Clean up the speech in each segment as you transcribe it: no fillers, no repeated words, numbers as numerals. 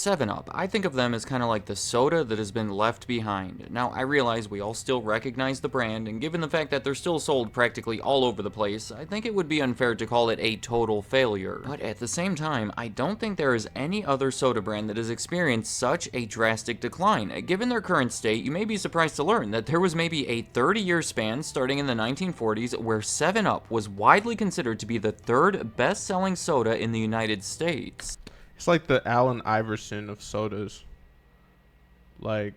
7 Up. I think of them as kind of like the soda that has been left behind. Now, I realize we all still recognize the brand, and given the fact that they're still sold practically all over the place, I think it would be unfair to call it a total failure. But at the same time, I don't think there is any other soda brand that has experienced such a drastic decline. Given their current state, you may be surprised to learn that there was maybe a 30-year span starting in the 1940s where 7 Up was widely considered to be the third best-selling soda in the United States. It's like the Allen Iverson of sodas. Like,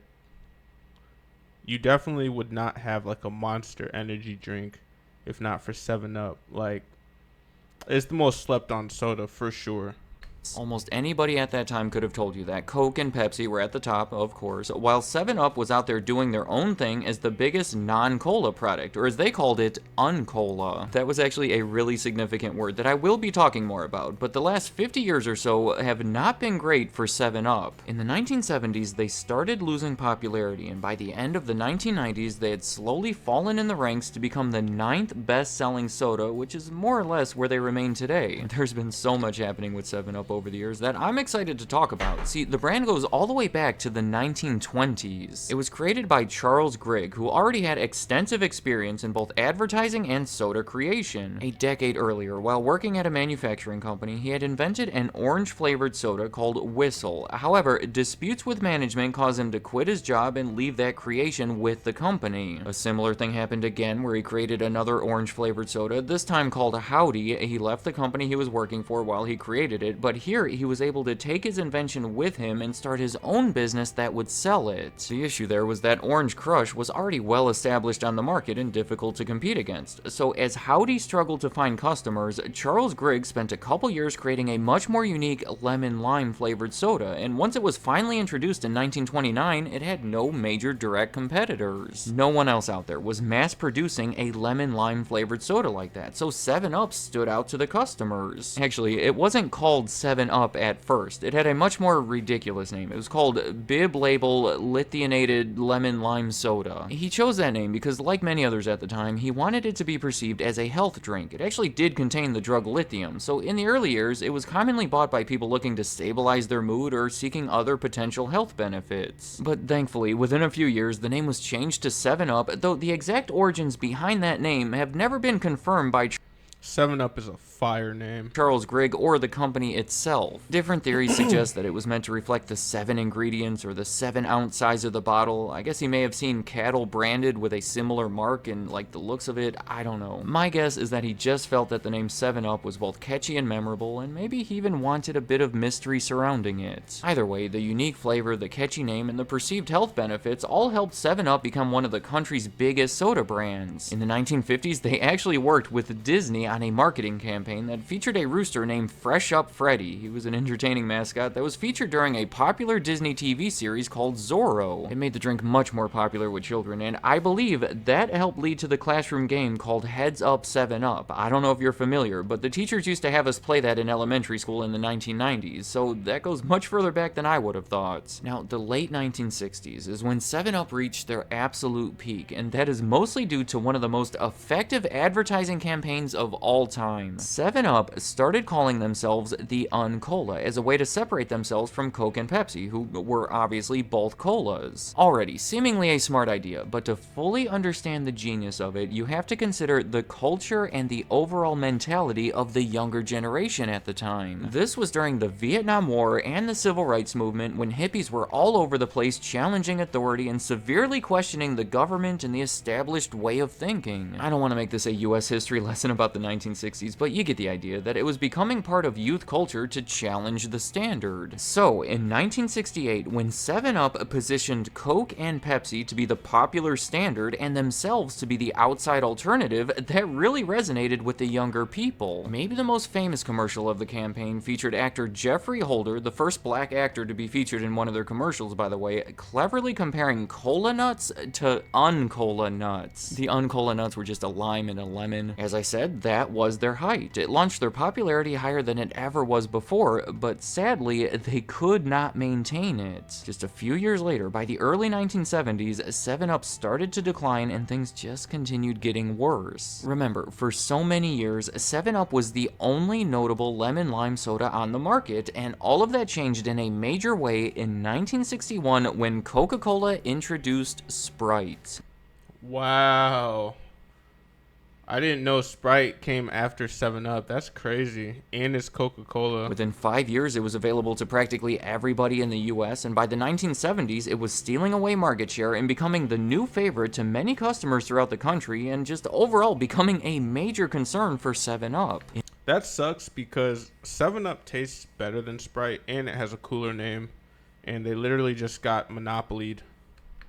you definitely would not have like a Monster energy drink if not for 7 Up. Like, it's the most slept on soda for sure. Almost anybody at that time could have told you that. Coke and Pepsi were at the top, of course, while 7 Up was out there doing their own thing as the biggest non-cola product, or as they called it, uncola. That was actually a really significant word that I will be talking more about, but the last 50 years or so have not been great for 7 Up. In the 1970s, they started losing popularity, and by the end of the 1990s, they had slowly fallen in the ranks to become the 9th best-selling soda, which is more or less where they remain today. There's been so much happening with 7 Up over the years that I'm excited to talk about. See, the brand goes all the way back to the 1920s. It was created by Charles Grigg, who already had extensive experience in both advertising and soda creation. A decade earlier, while working at a manufacturing company, he had invented an orange-flavored soda called Whistle. However, disputes with management caused him to quit his job and leave that creation with the company. A similar thing happened again where he created another orange-flavored soda, this time called Howdy. He left the company he was working for while he created it, but here he was able to take his invention with him and start his own business that would sell it. The issue there was that Orange Crush was already well established on the market and difficult to compete against. So as Howdy struggled to find customers, Charles Grigg spent a couple years creating a much more unique lemon-lime flavored soda, and once it was finally introduced in 1929, it had no major direct competitors. No one else out there was mass producing a lemon-lime flavored soda like that, so 7 Up stood out to the customers. Actually, it wasn't called 7 Up at first. It had a much more ridiculous name. It was called Bib Label Lithionated Lemon Lime Soda. He chose that name because, like many others at the time, he wanted it to be perceived as a health drink. It actually did contain the drug lithium, so in the early years, it was commonly bought by people looking to stabilize their mood or seeking other potential health benefits. But thankfully, within a few years, the name was changed to 7 Up, though the exact origins behind that name have never been confirmed by 7 Up is a fire name. Charles Grigg or the company itself. Different theories suggest that it was meant to reflect the 7 ingredients or the 7-ounce size of the bottle. I guess he may have seen cattle branded with a similar mark and like the looks of it, I don't know. My guess is that he just felt that the name 7 Up was both catchy and memorable, and maybe he even wanted a bit of mystery surrounding it. Either way, the unique flavor, the catchy name, and the perceived health benefits all helped 7 Up become one of the country's biggest soda brands. In the 1950s, they actually worked with Disney on a marketing campaign that featured a rooster named Fresh Up Freddy. He was an entertaining mascot that was featured during a popular Disney TV series called Zorro. It made the drink much more popular with children, and I believe that helped lead to the classroom game called Heads Up 7 Up. I don't know if you're familiar, but the teachers used to have us play that in elementary school in the 1990s, so that goes much further back than I would have thought. Now, the late 1960s is when 7 Up reached their absolute peak, and that is mostly due to one of the most effective advertising campaigns of all time. 7 Up started calling themselves the Uncola as a way to separate themselves from Coke and Pepsi, who were obviously both colas. Already, seemingly a smart idea, but to fully understand the genius of it, you have to consider the culture and the overall mentality of the younger generation at the time. This was during the Vietnam War and the Civil Rights Movement, when hippies were all over the place challenging authority and severely questioning the government and the established way of thinking. I don't want to make this a US history lesson about the 1960s, but you get the idea that it was becoming part of youth culture to challenge the standard. So, in 1968, when 7 Up positioned Coke and Pepsi to be the popular standard and themselves to be the outside alternative, that really resonated with the younger people. Maybe the most famous commercial of the campaign featured actor Jeffrey Holder, the first black actor to be featured in one of their commercials, by the way, cleverly comparing cola nuts to uncola nuts. The uncola nuts were just a lime and a lemon. As I said, that that was their height. It launched their popularity higher than it ever was before, but sadly, they could not maintain it. Just a few years later, by the early 1970s, 7-Up started to decline and things just continued getting worse. Remember, for so many years, 7-Up was the only notable lemon lime soda on the market, and all of that changed in a major way in 1961 when Coca Cola introduced Sprite. Wow. I didn't know Sprite came after 7-Up. That's crazy. And it's Coca-Cola. Within 5 years, it was available to practically everybody in the US, and by the 1970s, it was stealing away market share and becoming the new favorite to many customers throughout the country, and just overall becoming a major concern for 7-Up. That sucks because 7-Up tastes better than Sprite, and it has a cooler name, and they literally just got monopolied.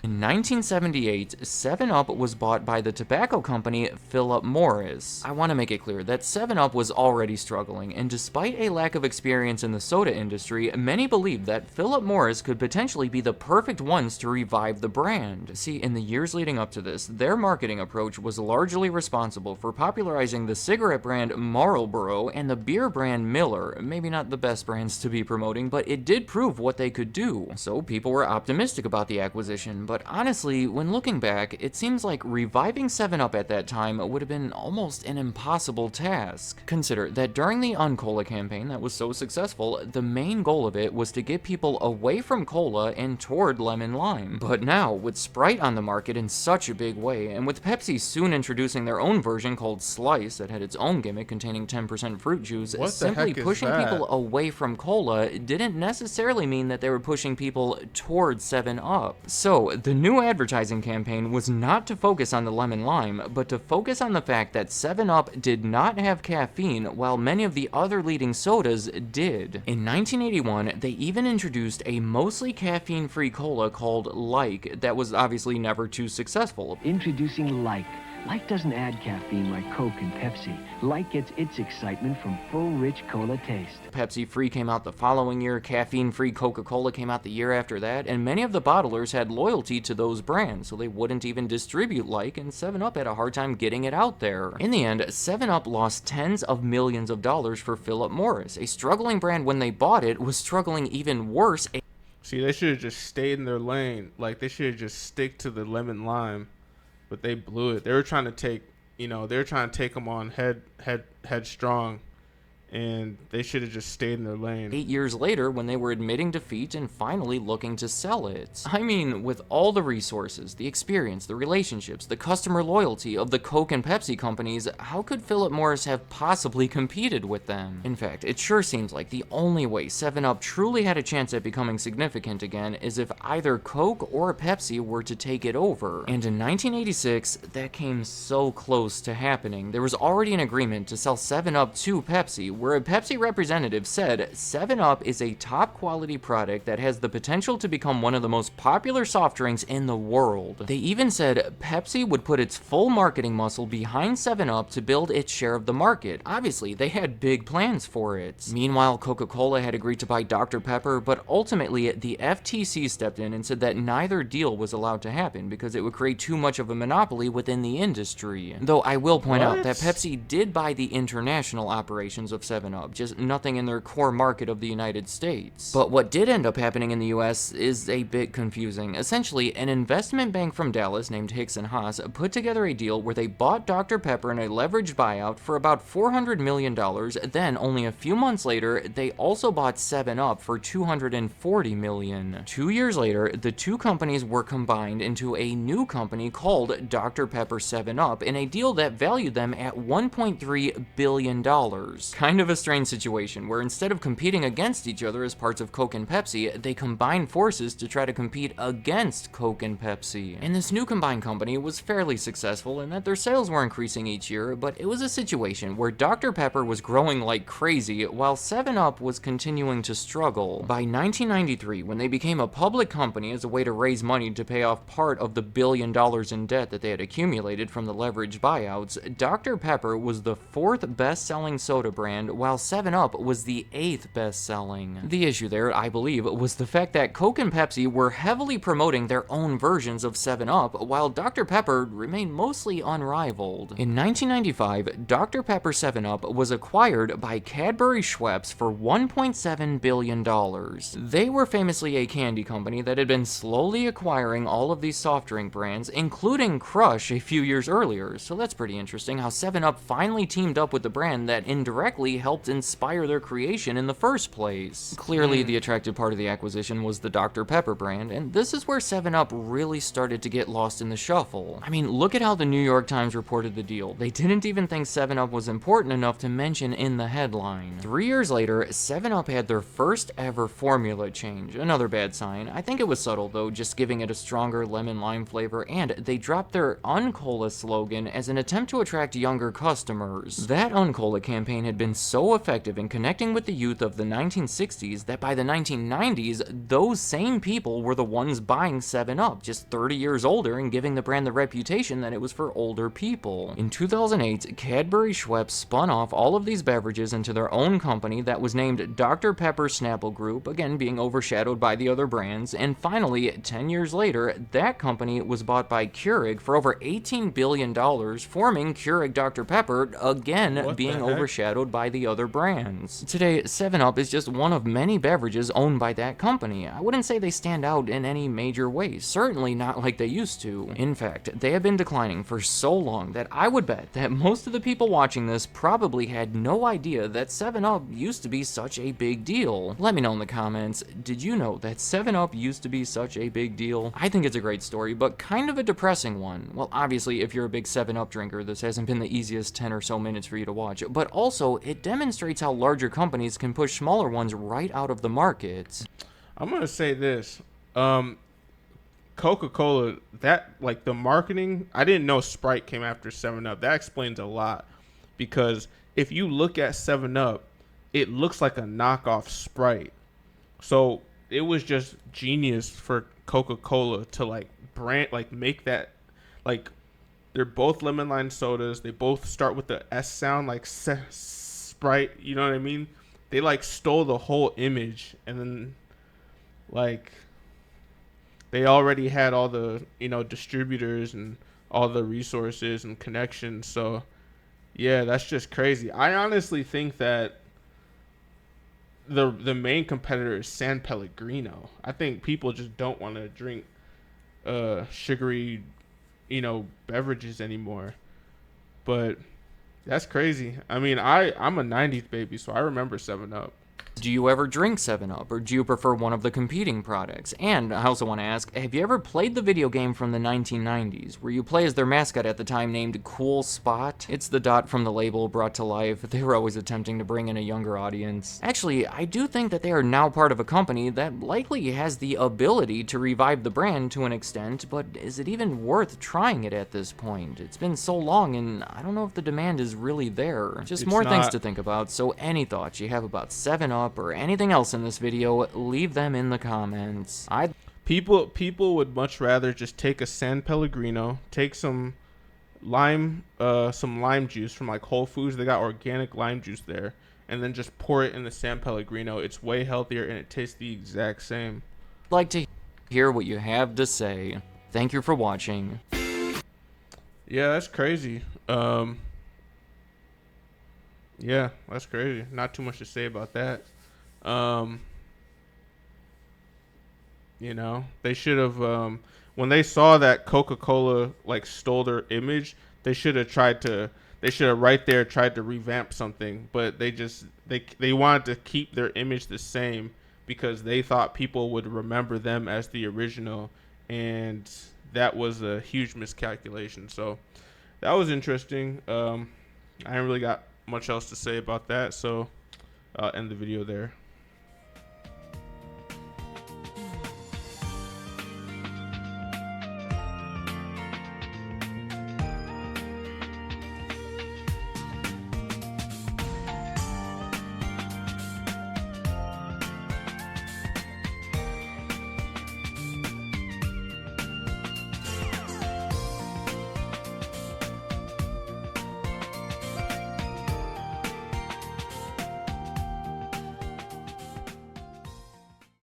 In 1978, 7-Up was bought by the tobacco company Philip Morris. I want to make it clear that 7-Up was already struggling, and despite a lack of experience in the soda industry, many believed that Philip Morris could potentially be the perfect ones to revive the brand. See, in the years leading up to this, their marketing approach was largely responsible for popularizing the cigarette brand Marlboro and the beer brand Miller. Maybe not the best brands to be promoting, but it did prove what they could do. So people were optimistic about the acquisition, but honestly, when looking back, it seems like reviving 7-Up at that time would have been almost an impossible task. Consider that during the Uncola campaign that was so successful, the main goal of it was to get people away from cola and toward lemon lime. But now, with Sprite on the market in such a big way, and with Pepsi soon introducing their own version called Slice that had its own gimmick containing 10% fruit juice, simply pushing people away from cola didn't necessarily mean that they were pushing people towards 7-Up. So, the new advertising campaign was not to focus on the lemon lime, but to focus on the fact that 7-Up did not have caffeine while many of the other leading sodas did. In 1981, they even introduced a mostly caffeine-free cola called Like that was obviously never too successful. Introducing Like. Like doesn't add caffeine like Coke and Pepsi. Like gets its excitement from full, rich cola taste. Pepsi Free came out the following year, caffeine-free Coca-Cola came out the year after that, and many of the bottlers had loyalty to those brands, so they wouldn't even distribute Like, and 7-Up had a hard time getting it out there. In the end, 7-Up lost tens of millions of dollars for Philip Morris. A struggling brand when they bought it was struggling even worse. See, they should have just stayed in their lane. Like, they should have just stick to the lemon lime. But they blew it. They were trying to take, them on headstrong, and they should have just stayed in their lane. 8 years later, when they were admitting defeat and finally looking to sell it. I mean, with all the resources, the experience, the relationships, the customer loyalty of the Coke and Pepsi companies, how could Philip Morris have possibly competed with them? In fact, it sure seems like the only way 7-Up truly had a chance at becoming significant again is if either Coke or Pepsi were to take it over. And in 1986, that came so close to happening. There was already an agreement to sell 7-Up to Pepsi, where a Pepsi representative said 7-Up is a top quality product that has the potential to become one of the most popular soft drinks in the world. They even said Pepsi would put its full marketing muscle behind 7-Up to build its share of the market. Obviously, they had big plans for it. Meanwhile, Coca-Cola had agreed to buy Dr Pepper, but ultimately the FTC stepped in and said that neither deal was allowed to happen because it would create too much of a monopoly within the industry. Though I will point out that Pepsi did buy the international operations of 7-Up, just nothing in their core market of the United States. But what did end up happening in the US is a bit confusing. Essentially, an investment bank from Dallas named Hicks and Haas put together a deal where they bought Dr Pepper in a leveraged buyout for about $400 million. Then, only a few months later, they also bought 7-Up for $240 million. 2 years later, the two companies were combined into a new company called Dr Pepper 7-Up in a deal that valued them at $1.3 billion. Kind of a strange situation where instead of competing against each other as parts of Coke and Pepsi, they combined forces to try to compete against Coke and Pepsi. And this new combined company was fairly successful in that their sales were increasing each year, but it was a situation where Dr Pepper was growing like crazy while 7-Up was continuing to struggle. By 1993, when they became a public company as a way to raise money to pay off part of the $1 billion in debt that they had accumulated from the leveraged buyouts, Dr Pepper was the fourth best-selling soda brand brand, while 7-Up was the 8th best-selling. The issue there, I believe, was the fact that Coke and Pepsi were heavily promoting their own versions of 7-Up, while Dr. Pepper remained mostly unrivaled. In 1995, Dr. Pepper 7-Up was acquired by Cadbury Schweppes for $1.7 billion. They were famously a candy company that had been slowly acquiring all of these soft drink brands, including Crush a few years earlier, so that's pretty interesting how 7-Up finally teamed up with the brand that indirectly helped inspire their creation in the first place. Clearly, the attractive part of the acquisition was the Dr. Pepper brand, and this is where 7-Up really started to get lost in the shuffle. I mean, look at how the New York Times reported the deal. They didn't even think 7-Up was important enough to mention in the headline. 3 years later, 7-Up had their first ever formula change. Another bad sign. I think it was subtle though, just giving it a stronger lemon-lime flavor, and they dropped their Uncola slogan as an attempt to attract younger customers. That Uncola campaign had been so effective in connecting with the youth of the 1960s that by the 1990s, those same people were the ones buying 7-Up, just 30 years older and giving the brand the reputation that it was for older people. In 2008, Cadbury Schweppes spun off all of these beverages into their own company that was named Dr. Pepper Snapple Group, again being overshadowed by the other brands, and finally, 10 years later, that company was bought by Keurig for over $18 billion, forming Keurig Dr Pepper, again being overshadowed by the other brands. Today, 7-Up is just one of many beverages owned by that company. I wouldn't say they stand out in any major way, certainly not like they used to. In fact, they have been declining for so long that I would bet that most of the people watching this probably had no idea that 7-Up used to be such a big deal. Let me know in the comments, did you know that 7-Up used to be such a big deal? I think it's a great story, but kind of a depressing one. Well, obviously, if you're a big 7-Up drinker, this hasn't been the easiest 10 or so minutes for you to watch, but also, it demonstrates how larger companies can push smaller ones right out of the market. I'm gonna say this. Coca-Cola, that, like, the marketing, I didn't know Sprite came after 7-Up. That explains a lot, because if you look at 7-Up, it looks like a knockoff Sprite. So it was just genius for Coca-Cola to, like, brand, like, make that, like, they're both lemon lime sodas. They both start with the S sound, like Sprite, you know what I mean? They, like, stole the whole image, and then, like, they already had all the, you know, distributors and all the resources and connections. So, yeah, that's just crazy. I honestly think that the main competitor is San Pellegrino. I think people just don't want to drink sugary, you know, beverages anymore. But that's crazy. I mean, I'm a 90s baby, so I remember 7-Up. Do you ever drink 7-Up, or do you prefer one of the competing products? And I also want to ask, have you ever played the video game from the 1990s, where you play as their mascot at the time named Cool Spot? It's the dot from the label brought to life. They were always attempting to bring in a younger audience. Actually, I do think that they are now part of a company that likely has the ability to revive the brand to an extent, but is it even worth trying it at this point? It's been so long, and I don't know if the demand is really there. Just more things to think about, so any thoughts you have about 7-Up, or anything else in this video, leave them in the comments. People would much rather just take a San Pellegrino, take some lime juice from, like, Whole Foods. They got organic lime juice there, and then just pour it in the San Pellegrino. It's way healthier and it tastes the exact same. I'd like to hear what you have to say. Thank you for watching. Yeah, that's crazy. Yeah, that's crazy. Not too much to say about that. You know, they should have, when they saw that Coca-Cola, like, stole their image, they should have right there tried to revamp something, but they wanted to keep their image the same because they thought people would remember them as the original, and that was a huge miscalculation. So that was interesting. I ain't really got much else to say about that, so I'll end the video there.